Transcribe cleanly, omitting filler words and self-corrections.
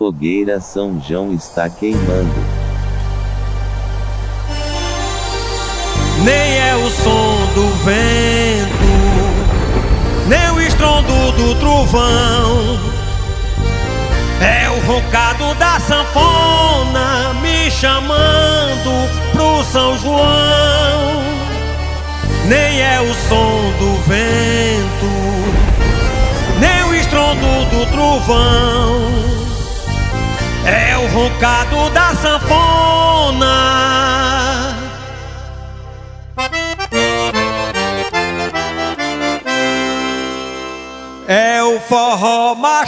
fogueira São João está queimando. Nem é o som do vento, nem o estrondo do trovão, é o roncado da sanfona me chamando pro São João. Nem é o som do vento, nem o estrondo do trovão, é o roncado da sanfona. É o forró mastro.